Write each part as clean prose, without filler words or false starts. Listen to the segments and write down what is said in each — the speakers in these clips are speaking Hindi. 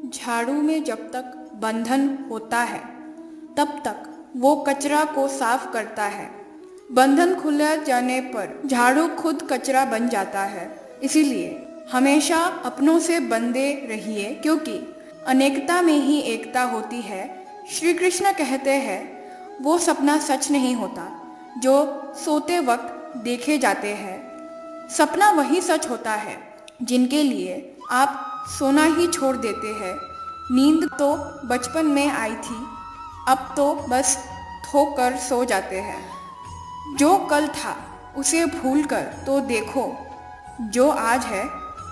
झाड़ू में जब तक बंधन होता है तब तक वो कचरा को साफ करता है। बंधन खुल जाने पर झाड़ू खुद कचरा बन जाता है। इसीलिए हमेशा अपनों से बंधे रहिए, क्योंकि अनेकता में ही एकता होती है। श्री कृष्ण कहते हैं, वो सपना सच नहीं होता जो सोते वक्त देखे जाते हैं। सपना वही सच होता है जिनके लिए आप सोना ही छोड़ देते हैं। नींद तो बचपन में आई थी, अब तो बस थो कर सो जाते हैं। जो कल था उसे भूल कर तो देखो, जो आज है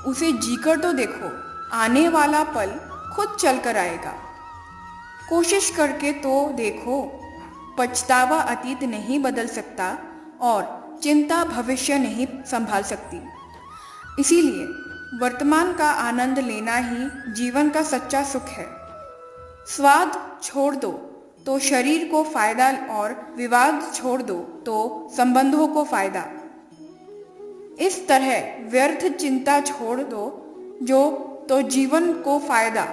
उसे जीकर तो देखो। आने वाला पल खुद चल कर आएगा, कोशिश करके तो देखो। पछतावा अतीत नहीं बदल सकता और चिंता भविष्य नहीं संभाल सकती। इसीलिए वर्तमान का आनंद लेना ही जीवन का सच्चा सुख है। स्वाद छोड़ दो तो शरीर को फायदा, और विवाद छोड़ दो तो संबंधों को फायदा। इस तरह व्यर्थ चिंता छोड़ दो जो तो जीवन को फायदा।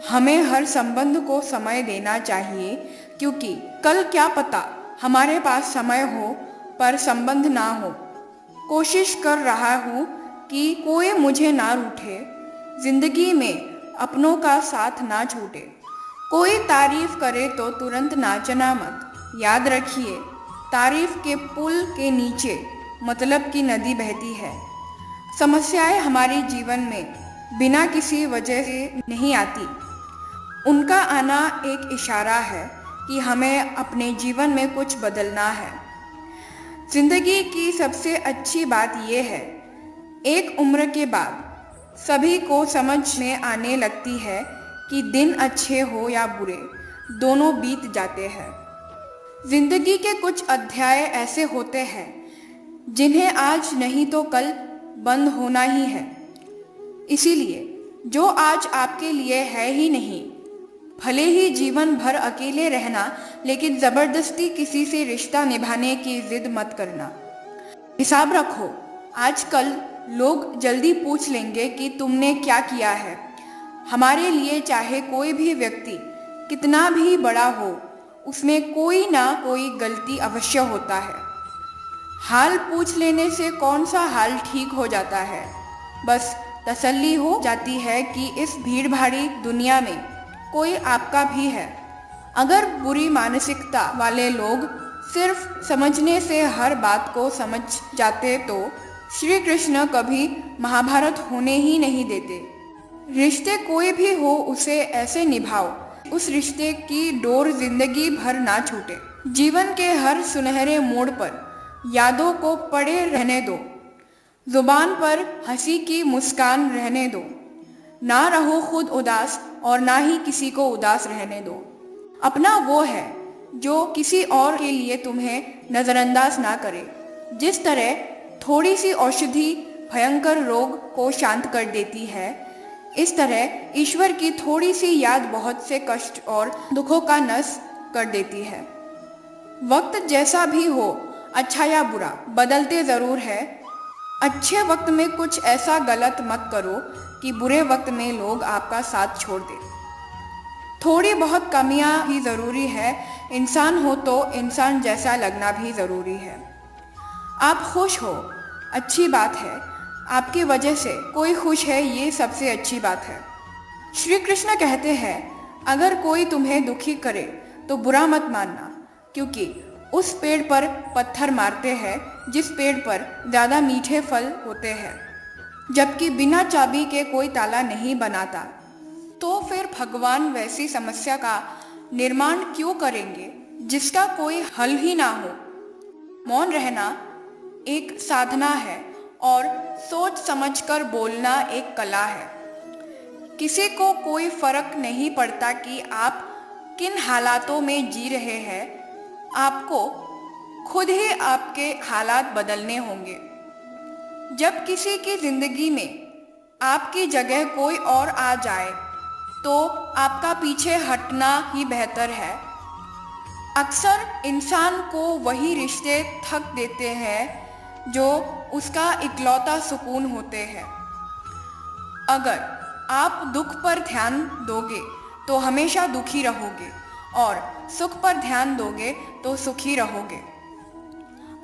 हमें हर संबंध को समय देना चाहिए, क्योंकि कल क्या पता हमारे पास समय हो पर संबंध ना हो। कोशिश कर रहा हूँ कि कोई मुझे ना रूठे, जिंदगी में अपनों का साथ ना छूटे। कोई तारीफ करे तो तुरंत नाचना मत। याद रखिए, तारीफ के पुल के नीचे मतलब की नदी बहती है। समस्याएं हमारे जीवन में बिना किसी वजह से नहीं आती। उनका आना एक इशारा है कि हमें अपने जीवन में कुछ बदलना है। जिंदगी की सबसे अच्छी बात यह है, एक उम्र के बाद सभी को समझ में आने लगती है कि दिन अच्छे हो या बुरे, दोनों बीत जाते हैं। जिंदगी के कुछ अध्याय ऐसे होते हैं जिन्हें आज नहीं तो कल बंद होना ही है। इसीलिए जो आज आपके लिए है ही नहीं, भले ही जीवन भर अकेले रहना, लेकिन जबरदस्ती किसी से रिश्ता निभाने की जिद मत करना। हिसाब रखो, आजकल लोग जल्दी पूछ लेंगे कि तुमने क्या किया है। हमारे लिए चाहे कोई भी व्यक्ति कितना भी बड़ा हो, उसमें कोई ना कोई गलती अवश्य होता है। हाल पूछ लेने से कौन सा हाल ठीक हो जाता है। बस तसल्ली हो जाती है कि इस भीड़ भाड़ी दुनिया में कोई आपका भी है। अगर बुरी मानसिकता वाले लोग सिर्फ समझने से हर बात को समझ जाते तो श्री कृष्ण कभी महाभारत होने ही नहीं देते। रिश्ते कोई भी हो, उसे ऐसे निभाओ उस रिश्ते की डोर जिंदगी भर ना छूटे। जीवन के हर सुनहरे मोड़ पर यादों को पड़े रहने दो। जुबान पर हंसी की मुस्कान रहने दो। ना रहो खुद उदास और ना ही किसी को उदास रहने दो। अपना वो है जो किसी और के लिए तुम्हें नजरअंदाज ना करे। जिस तरह थोड़ी सी औषधि भयंकर रोग को शांत कर देती है, इस तरह ईश्वर की थोड़ी सी याद बहुत से कष्ट और दुखों का नस कर देती है। वक्त जैसा भी हो, अच्छा या बुरा, बदलते जरूर है। अच्छे वक्त में कुछ ऐसा गलत मत करो कि बुरे वक्त में लोग आपका साथ छोड़ दें। थोड़ी बहुत कमियां भी ज़रूरी है। इंसान हो तो इंसान जैसा लगना भी ज़रूरी है। आप खुश हो, अच्छी बात है। आपकी वजह से कोई खुश है, ये सबसे अच्छी बात है। श्री कृष्ण कहते हैं, अगर कोई तुम्हें दुखी करे तो बुरा मत मानना, क्योंकि उस पेड़ पर पत्थर मारते हैं जिस पेड़ पर ज़्यादा मीठे फल होते हैं। जबकि बिना चाबी के कोई ताला नहीं बनाता, तो फिर भगवान वैसी समस्या का निर्माण क्यों करेंगे जिसका कोई हल ही ना हो। मौन रहना एक साधना है और सोच समझकर बोलना एक कला है। किसी को कोई फर्क नहीं पड़ता कि आप किन हालातों में जी रहे हैं। आपको खुद ही आपके हालात बदलने होंगे। जब किसी की जिंदगी में आपकी जगह कोई और आ जाए तो आपका पीछे हटना ही बेहतर है। अक्सर इंसान को वही रिश्ते थक देते हैं जो उसका इकलौता सुकून होते हैं। अगर आप दुख पर ध्यान दोगे तो हमेशा दुखी रहोगे और सुख पर ध्यान दोगे तो सुखी रहोगे।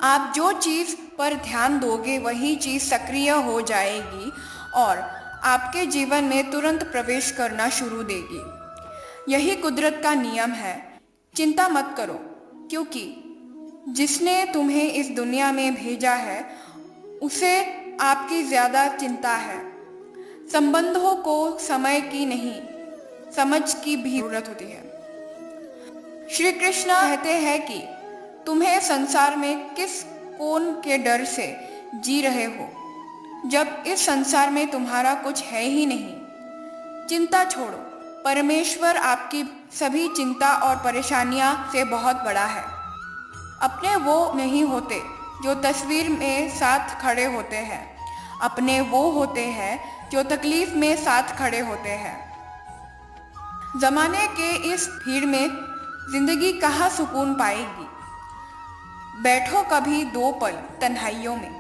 आप जो चीज़ पर ध्यान दोगे वही चीज़ सक्रिय हो जाएगी और आपके जीवन में तुरंत प्रवेश करना शुरू देगी। यही कुदरत का नियम है। चिंता मत करो, क्योंकि जिसने तुम्हें इस दुनिया में भेजा है उसे आपकी ज़्यादा चिंता है। संबंधों को समय की नहीं, समझ की भी जरूरत होती है। श्री कृष्ण कहते हैं कि तुम्हें संसार में किस कौन के डर से जी रहे हो, जब इस संसार में तुम्हारा कुछ है ही नहीं। चिंता छोड़ो, परमेश्वर आपकी सभी चिंता और परेशानियां से बहुत बड़ा है। अपने वो नहीं होते जो तस्वीर में साथ खड़े होते हैं, अपने वो होते हैं जो तकलीफ में साथ खड़े होते हैं। जमाने के इस भीड़ में जिंदगी कहाँ सुकून पाएगी। बैठो कभी दो पल तन्हाइयों में,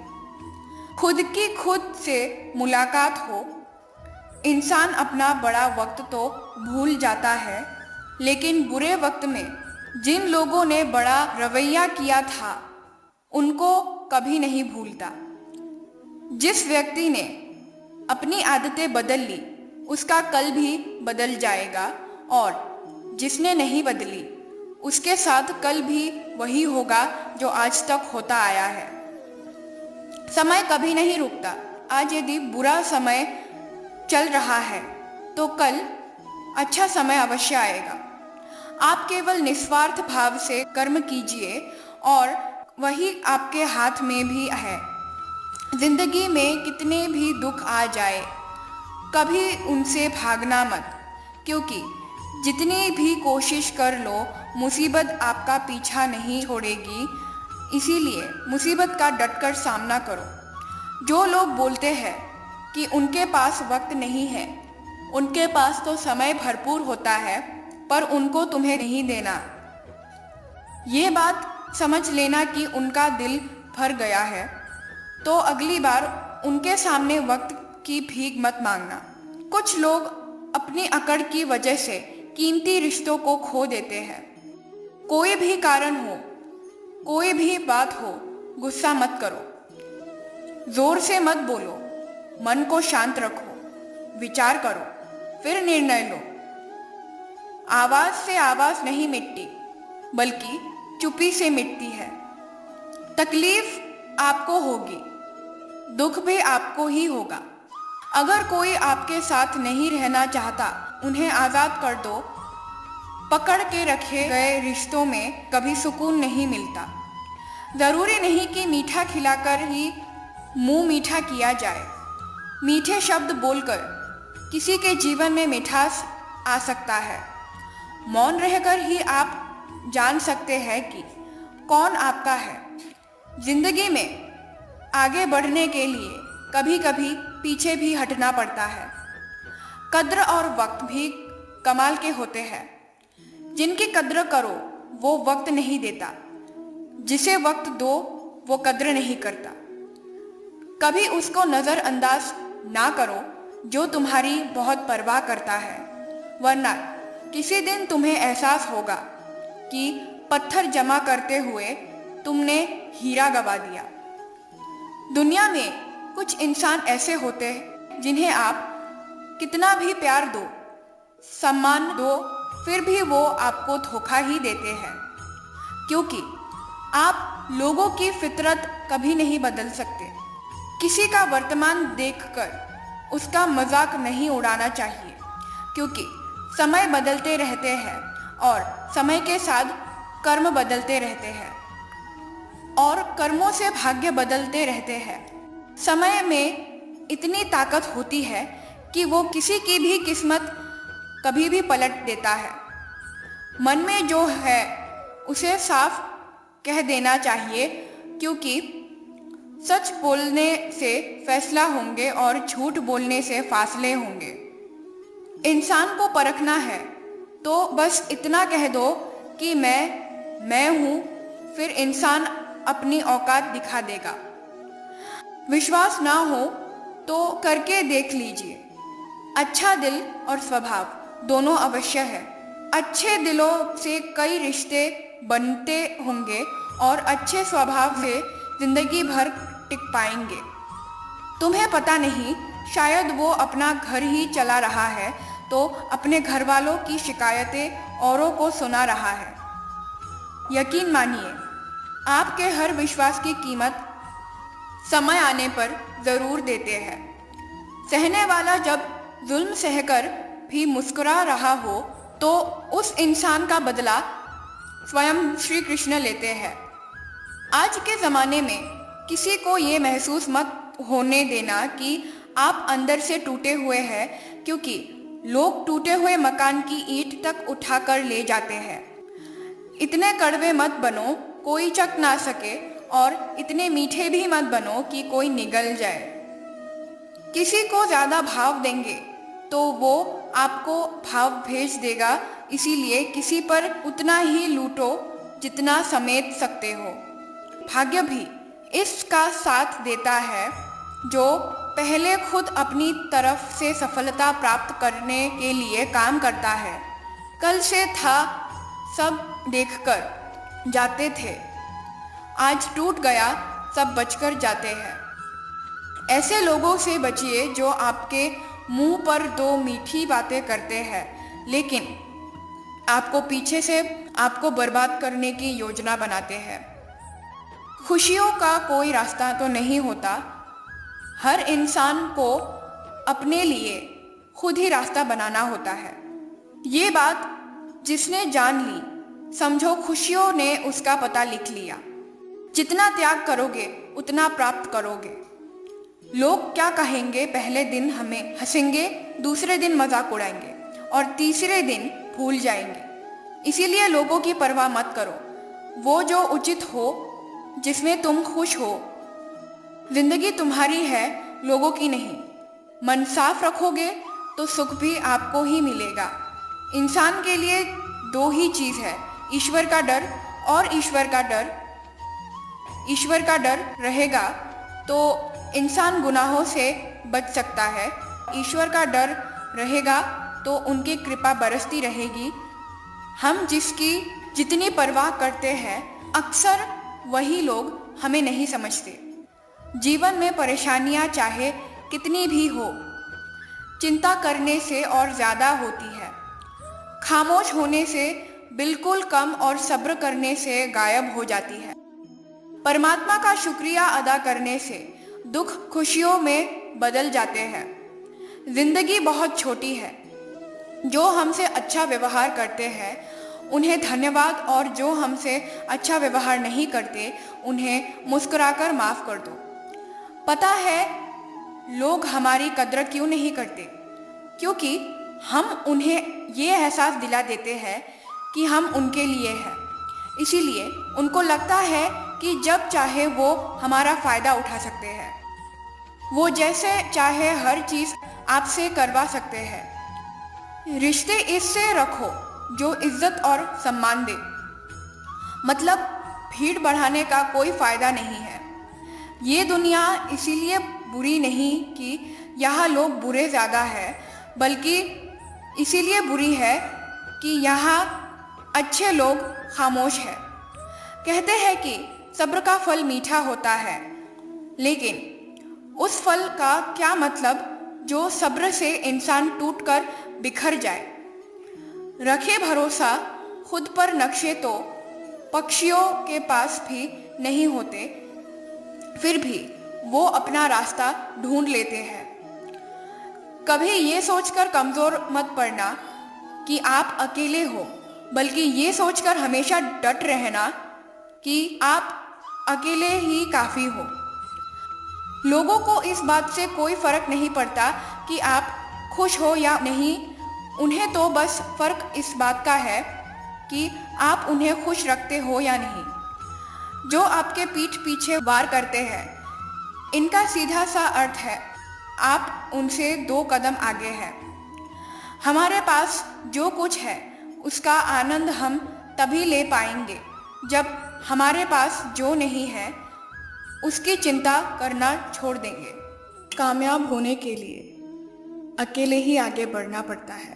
खुद की खुद से मुलाकात हो। इंसान अपना बड़ा वक्त तो भूल जाता है, लेकिन बुरे वक्त में जिन लोगों ने बड़ा रवैया किया था उनको कभी नहीं भूलता। जिस व्यक्ति ने अपनी आदतें बदल ली उसका कल भी बदल जाएगा, और जिसने नहीं बदली उसके साथ कल भी वही होगा जो आज तक होता आया है। समय कभी नहीं रुकता। आज यदि बुरा समय चल रहा है तो कल अच्छा समय अवश्य आएगा। आप केवल निस्वार्थ भाव से कर्म कीजिए और वही आपके हाथ में भी है। जिंदगी में कितने भी दुख आ जाए कभी उनसे भागना मत, क्योंकि जितनी भी कोशिश कर लो मुसीबत आपका पीछा नहीं छोड़ेगी। इसीलिए मुसीबत का डटकर सामना करो। जो लोग बोलते हैं कि उनके पास वक्त नहीं है, उनके पास तो समय भरपूर होता है, पर उनको तुम्हें नहीं देना। ये बात समझ लेना कि उनका दिल भर गया है, तो अगली बार उनके सामने वक्त की भीख मत मांगना। कुछ लोग अपनी अकड़ की वजह से कीमती रिश्तों को खो देते हैं। कोई भी कारण हो, कोई भी बात हो, गुस्सा मत करो, जोर से मत बोलो, मन को शांत रखो, विचार करो, फिर निर्णय लो। आवाज से आवाज नहीं मिटती, बल्कि चुप्पी से मिटती है। तकलीफ आपको होगी, दुख भी आपको ही होगा। अगर कोई आपके साथ नहीं रहना चाहता, उन्हें आज़ाद कर दो। पकड़ के रखे गए रिश्तों में कभी सुकून नहीं मिलता। ज़रूरी नहीं कि मीठा खिलाकर ही मुंह मीठा किया जाए। मीठे शब्द बोलकर किसी के जीवन में मिठास आ सकता है। मौन रहकर ही आप जान सकते हैं कि कौन आपका है। जिंदगी में आगे बढ़ने के लिए कभी कभी पीछे भी हटना पड़ता है। कद्र और वक्त भी कमाल के होते हैं। जिनकी कद्र करो वो वक्त नहीं देता, जिसे वक्त दो वो कद्र नहीं करता। कभी उसको नज़रअंदाज ना करो जो तुम्हारी बहुत परवाह करता है, वरना किसी दिन तुम्हें एहसास होगा कि पत्थर जमा करते हुए तुमने हीरा गवा दिया। दुनिया में कुछ इंसान ऐसे होते हैं जिन्हें आप कितना भी प्यार दो, सम्मान दो, फिर भी वो आपको धोखा ही देते हैं, क्योंकि आप लोगों की फितरत कभी नहीं बदल सकते। किसी का वर्तमान देखकर उसका मजाक नहीं उड़ाना चाहिए, क्योंकि समय बदलते रहते हैं और समय के साथ कर्म बदलते रहते हैं और कर्मों से भाग्य बदलते रहते हैं। समय में इतनी ताकत होती है कि वो किसी की भी किस्मत कभी भी पलट देता है। मन में जो है उसे साफ कह देना चाहिए, क्योंकि सच बोलने से फैसला होंगे और झूठ बोलने से फासले होंगे। इंसान को परखना है तो बस इतना कह दो कि मैं हूँ, फिर इंसान अपनी औकात दिखा देगा। विश्वास ना हो तो करके देख लीजिए। अच्छा दिल और स्वभाव दोनों अवश्य है। अच्छे दिलों से कई रिश्ते बनते होंगे और अच्छे स्वभाव से जिंदगी भर टिक पाएंगे। तुम्हें पता नहीं, शायद वो अपना घर ही चला रहा है तो अपने घर वालों की शिकायतें औरों को सुना रहा है। यकीन मानिए, आपके हर विश्वास की कीमत समय आने पर जरूर देते हैं। सहने वाला जब जुल्म सहकर भी मुस्कुरा रहा हो तो उस इंसान का बदला स्वयं श्री कृष्ण लेते हैं। आज के ज़माने में किसी को ये महसूस मत होने देना कि आप अंदर से टूटे हुए हैं, क्योंकि लोग टूटे हुए मकान की ईंट तक उठाकर ले जाते हैं। इतने कड़वे मत बनो कोई चख ना सके और इतने मीठे भी मत बनो कि कोई निगल जाए। किसी को ज़्यादा भाव देंगे तो वो आपको भाव भेज देगा, इसीलिए किसी पर उतना ही लूटो जितना समेट सकते हो। भाग्य भी इसका साथ देता है जो पहले खुद अपनी तरफ से सफलता प्राप्त करने के लिए काम करता है। कल से था सब देखकर जाते थे, आज टूट गया सब बचकर जाते हैं। ऐसे लोगों से बचिए जो आपके मुंह पर दो मीठी बातें करते हैं लेकिन आपको पीछे से आपको बर्बाद करने की योजना बनाते हैं। खुशियों का कोई रास्ता तो नहीं होता, हर इंसान को अपने लिए खुद ही रास्ता बनाना होता है। ये बात जिसने जान ली, समझो खुशियों ने उसका पता लिख लिया। जितना त्याग करोगे उतना प्राप्त करोगे। लोग क्या कहेंगे, पहले दिन हमें हंसेंगे, दूसरे दिन मजाक उड़ाएंगे और तीसरे दिन भूल जाएंगे। इसीलिए लोगों की परवाह मत करो, वो जो उचित हो, जिसमें तुम खुश हो। जिंदगी तुम्हारी है, लोगों की नहीं। मन साफ रखोगे तो सुख भी आपको ही मिलेगा। इंसान के लिए दो ही चीज है, ईश्वर का डर और ईश्वर का डर। ईश्वर का डर रहेगा तो इंसान गुनाहों से बच सकता है। ईश्वर का डर रहेगा तो उनकी कृपा बरसती रहेगी। हम जिसकी जितनी परवाह करते हैं, अक्सर वही लोग हमें नहीं समझते। जीवन में परेशानियां चाहे कितनी भी हो, चिंता करने से और ज़्यादा होती है। खामोश होने से बिल्कुल कम और सब्र करने से गायब हो जाती है। परमात्मा का शुक्रिया अदा करने से दुख खुशियों में बदल जाते हैं। जिंदगी बहुत छोटी है। जो हमसे अच्छा व्यवहार करते हैं उन्हें धन्यवाद, और जो हमसे अच्छा व्यवहार नहीं करते उन्हें मुस्कुराकर माफ कर दो। पता है लोग हमारी कद्र क्यों नहीं करते? क्योंकि हम उन्हें ये एहसास दिला देते हैं कि हम उनके लिए हैं। इसीलिए उनको लगता है कि जब चाहे वो हमारा फायदा उठा सकते हैं। वो जैसे चाहे हर चीज आपसे करवा सकते हैं। रिश्ते इससे रखो जो इज्जत और सम्मान दे। मतलब भीड़ बढ़ाने का कोई फायदा नहीं है। ये दुनिया इसीलिए बुरी नहीं कि यहाँ लोग बुरे ज़्यादा है, बल्कि इसीलिए बुरी है कि यहाँ अच्छे लोग खामोश हैं। कहते हैं कि सब्र का फल मीठा होता है, लेकिन उस फल का क्या मतलब जो सब्र से इंसान टूटकर बिखर जाए। रखे भरोसा खुद पर नक्शे तो पक्षियों के पास भी नहीं होते, फिर भी वो अपना रास्ता ढूंढ लेते हैं। कभी ये सोचकर कमजोर मत पड़ना कि आप अकेले हो, बल्कि ये सोचकर हमेशा डट रहना कि आप अकेले ही काफ़ी हो। लोगों को इस बात से कोई फर्क नहीं पड़ता कि आप खुश हो या नहीं। उन्हें तो बस फर्क इस बात का है कि आप उन्हें खुश रखते हो या नहीं। जो आपके पीठ पीछे वार करते हैं, इनका सीधा सा अर्थ है आप उनसे 2 कदम आगे हैं। हमारे पास जो कुछ है उसका आनंद हम तभी ले पाएंगे जब हमारे पास जो नहीं है उसकी चिंता करना छोड़ देंगे। कामयाब होने के लिए अकेले ही आगे बढ़ना पड़ता है।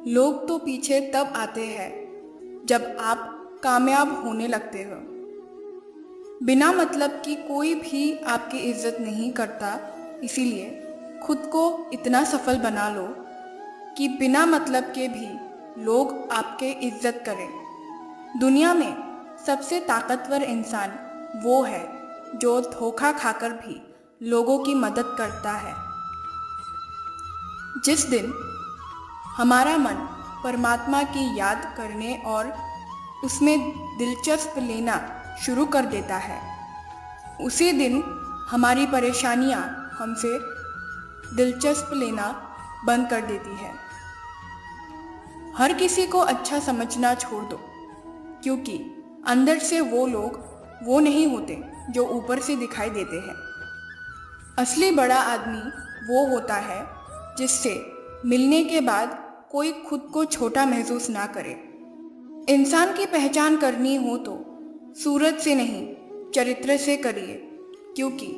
लोग तो पीछे तब आते हैं जब आप कामयाब होने लगते हो। बिना मतलब की कोई भी आपकी इज्जत नहीं करता, इसीलिए खुद को इतना सफल बना लो कि बिना मतलब के भी लोग आपके इज्जत करें। दुनिया में सबसे ताकतवर इंसान वो है जो धोखा खाकर भी लोगों की मदद करता है। जिस दिन हमारा मन परमात्मा की याद करने और उसमें दिलचस्प लेना शुरू कर देता है, उसी दिन हमारी परेशानियां हमसे दिलचस्प लेना बंद कर देती है। हर किसी को अच्छा समझना छोड़ दो, क्योंकि अंदर से वो लोग वो नहीं होते जो ऊपर से दिखाई देते हैं। असली बड़ा आदमी वो होता है जिससे मिलने के बाद कोई खुद को छोटा महसूस ना करे। इंसान की पहचान करनी हो तो सूरत से नहीं, चरित्र से करिए, क्योंकि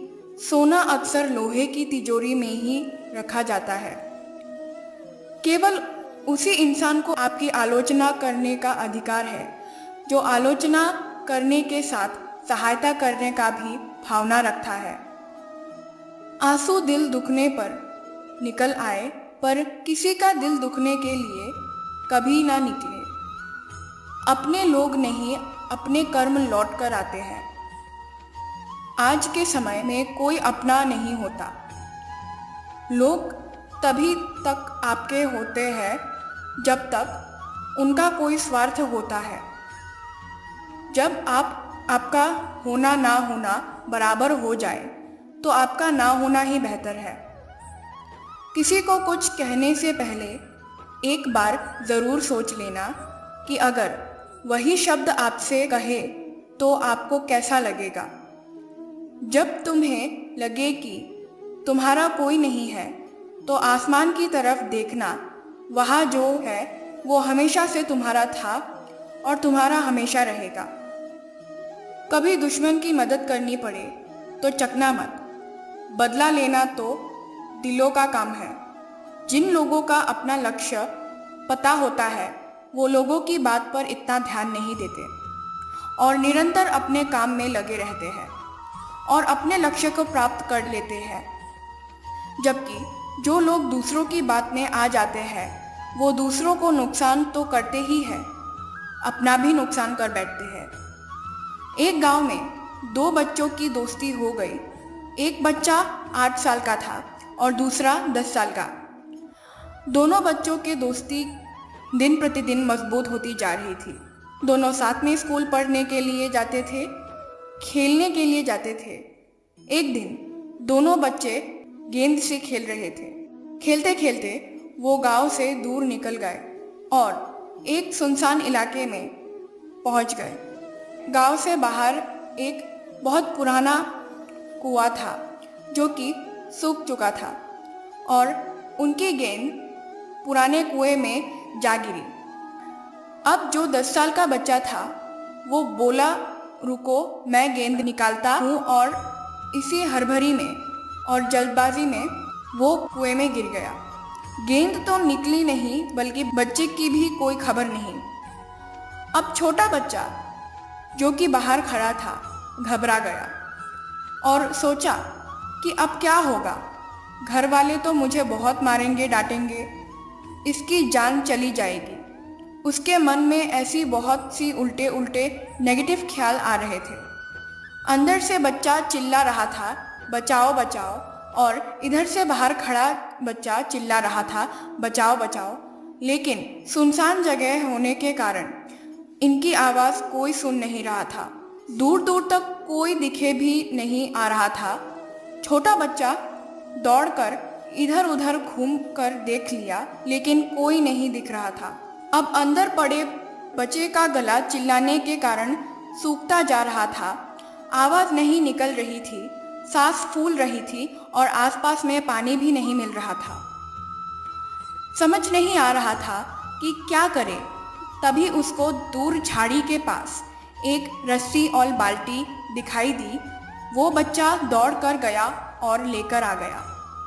सोना अक्सर लोहे की तिजोरी में ही रखा जाता है। केवल उसी इंसान को आपकी आलोचना करने का अधिकार है जो आलोचना करने के साथ सहायता करने का भी भावना रखता है। आंसू दिल दुखने पर निकल आए, पर किसी का दिल दुखने के लिए कभी ना निकले। अपने लोग नहीं, अपने कर्म लौट कर आते हैं। आज के समय में कोई अपना नहीं होता। लोग तभी तक आपके होते हैं जब तक उनका कोई स्वार्थ होता है। जब आपका होना ना होना बराबर हो जाए तो आपका ना होना ही बेहतर है। किसी को कुछ कहने से पहले एक बार ज़रूर सोच लेना कि अगर वही शब्द आपसे कहे तो आपको कैसा लगेगा। जब तुम्हें लगे कि तुम्हारा कोई नहीं है तो आसमान की तरफ देखना, वहाँ जो है वो हमेशा से तुम्हारा था और तुम्हारा हमेशा रहेगा। कभी दुश्मन की मदद करनी पड़े तो चकना मत, बदला लेना तो दिलों का काम है। जिन लोगों का अपना लक्ष्य पता होता है वो लोगों की बात पर इतना ध्यान नहीं देते और निरंतर अपने काम में लगे रहते हैं और अपने लक्ष्य को प्राप्त कर लेते हैं। जबकि जो लोग दूसरों की बात में आ जाते हैं वो दूसरों को नुकसान तो करते ही हैं, अपना भी नुकसान कर बैठते हैं। एक गांव में दो बच्चों की दोस्ती हो गई। एक बच्चा 8 साल का था और दूसरा 10 साल का। दोनों बच्चों की दोस्ती दिन प्रतिदिन मजबूत होती जा रही थी। दोनों साथ में स्कूल पढ़ने के लिए जाते थे, खेलने के लिए जाते थे। एक दिन दोनों बच्चे गेंद से खेल रहे थे। खेलते खेलते वो गांव से दूर निकल गए और एक सुनसान इलाके में पहुंच गए। गांव से बाहर एक बहुत पुराना कुआं था जो कि सूख चुका था और उनकी गेंद पुराने कुएं में जा गिरी। अब जो 10 साल का बच्चा था वो बोला, रुको, मैं गेंद निकालता हूँ, और इसी हड़बड़ी में और जल्दबाजी में वो कुएं में गिर गया। गेंद तो निकली नहीं, बल्कि बच्चे की भी कोई खबर नहीं। अब छोटा बच्चा जो कि बाहर खड़ा था घबरा गया और सोचा कि अब क्या होगा। घर वाले तो मुझे बहुत मारेंगे, डांटेंगे, इसकी जान चली जाएगी। उसके मन में ऐसी बहुत सी उल्टे उल्टे नेगेटिव ख्याल आ रहे थे। अंदर से बच्चा चिल्ला रहा था, बचाओ बचाओ, और इधर से बाहर खड़ा बच्चा चिल्ला रहा था, बचाओ बचाओ। लेकिन सुनसान जगह होने के कारण इनकी आवाज़ कोई सुन नहीं रहा था। दूर दूर तक कोई दिखे भी नहीं आ रहा था। छोटा बच्चा दौड़कर इधर उधर घूम कर देख लिया, लेकिन कोई नहीं दिख रहा था। अब अंदर पड़े बच्चे का गला चिल्लाने के कारण सूखता जा रहा था। आवाज़ नहीं निकल रही थी, सांस फूल रही थी और आसपास में पानी भी नहीं मिल रहा था। समझ नहीं आ रहा था कि क्या करे। तभी उसको दूर झाड़ी के पास एक रस्सी और बाल्टी दिखाई दी। वो बच्चा दौड़ कर गया और लेकर आ गया।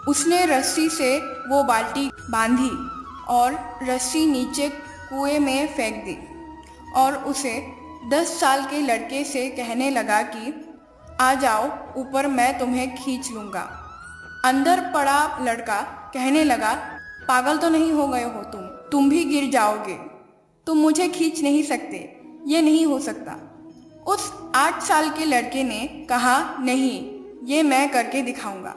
उसने रस्सी से वो बाल्टी बांधी और रस्सी नीचे कुएं में फेंक दी और उसे 10 साल के लड़के से कहने लगा कि आ जाओ ऊपर, मैं तुम्हें खींच लूँगा। अंदर पड़ा लड़का कहने लगा, पागल तो नहीं हो गए हो तुम भी गिर जाओगे, तुम मुझे खींच नहीं सकते, ये नहीं हो सकता। उस 8 साल के लड़के ने कहा, नहीं, ये मैं करके दिखाऊंगा,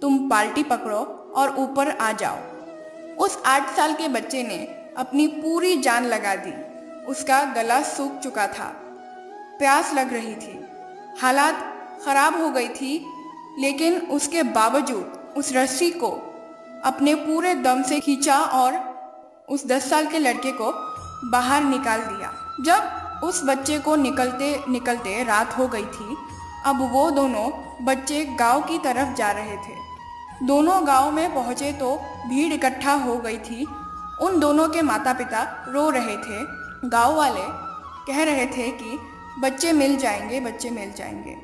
तुम बाल्टी पकड़ो और ऊपर आ जाओ। उस 8 साल के बच्चे ने अपनी पूरी जान लगा दी। उसका गला सूख चुका था, प्यास लग रही थी, हालात खराब हो गई थी, लेकिन उसके बावजूद उस रस्सी को अपने पूरे दम से खींचा और उस 10 साल के लड़के को बाहर निकाल दिया। जब उस बच्चे को निकलते निकलते रात हो गई थी, अब वो दोनों बच्चे गांव की तरफ जा रहे थे। दोनों गांव में पहुंचे तो भीड़ इकट्ठा हो गई थी। उन दोनों के माता पिता रो रहे थे। गांव वाले कह रहे थे कि बच्चे मिल जाएंगे, बच्चे मिल जाएंगे,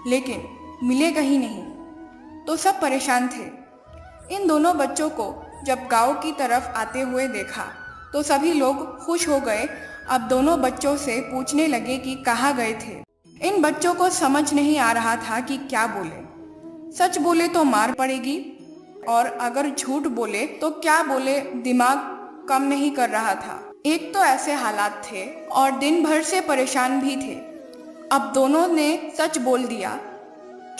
लेकिन मिले कहीं नहीं। तो सब परेशान थे। इन दोनों बच्चों को जब गांव की तरफ आते हुए देखा तो सभी लोग खुश हो गए। अब दोनों बच्चों से पूछने लगे कि कहाँ गए थे। इन बच्चों को समझ नहीं आ रहा था कि क्या बोले। सच बोले तो मार पड़ेगी और अगर झूठ बोले तो क्या बोले, दिमाग काम नहीं कर रहा था। एक तो ऐसे हालात थे और दिन भर से परेशान भी थे। अब दोनों ने सच बोल दिया।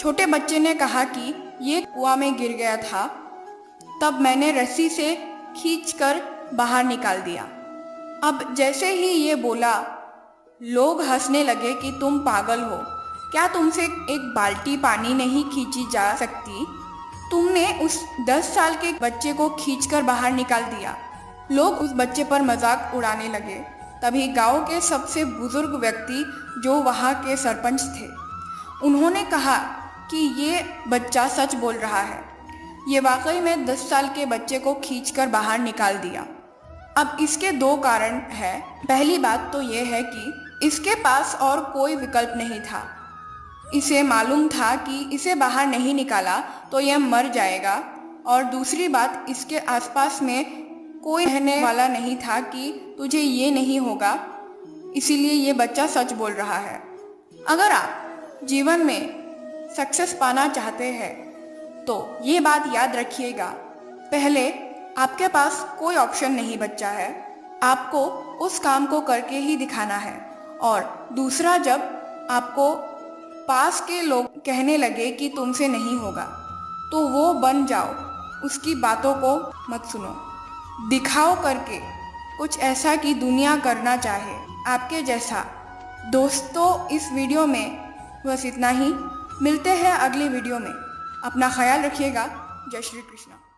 छोटे बच्चे ने कहा कि ये कुआं में गिर गया था, तब मैंने रस्सी से खींचकर बाहर निकाल दिया। अब जैसे ही ये बोला, लोग हंसने लगे कि तुम पागल हो, क्या तुमसे एक बाल्टी पानी नहीं खींची जा सकती? तुमने उस 10 साल के बच्चे को खींचकर बाहर निकाल दिया। लोग उस बच्चे पर मजाक उड़ाने लगे। तभी गांव के सबसे बुजुर्ग व्यक्ति, जो वहाँ के सरपंच थे, उन्होंने कहा कि ये बच्चा सच बोल रहा है, ये वाकई में 10 साल के बच्चे को खींचकर बाहर निकाल दिया। अब इसके 2 कारण हैं। पहली बात तो ये है कि इसके पास और कोई विकल्प नहीं था। इसे मालूम था कि इसे बाहर नहीं निकाला तो यह मर जाएगा, और दूसरी बात, इसके आसपास में कोई रहने वाला नहीं था कि तुझे ये नहीं होगा, इसीलिए ये बच्चा सच बोल रहा है। अगर आप जीवन में सक्सेस पाना चाहते हैं तो ये बात याद रखिएगा, पहले आपके पास कोई ऑप्शन नहीं बचा है, आपको उस काम को करके ही दिखाना है। और दूसरा, जब आपको पास के लोग कहने लगे कि तुमसे नहीं होगा, तो वो बन जाओ, उसकी बातों को मत सुनो। दिखाओ करके कुछ ऐसा कि दुनिया करना चाहे आपके जैसा। दोस्तों, इस वीडियो में बस इतना ही। मिलते हैं अगली वीडियो में। अपना ख्याल रखिएगा। जय श्री कृष्ण।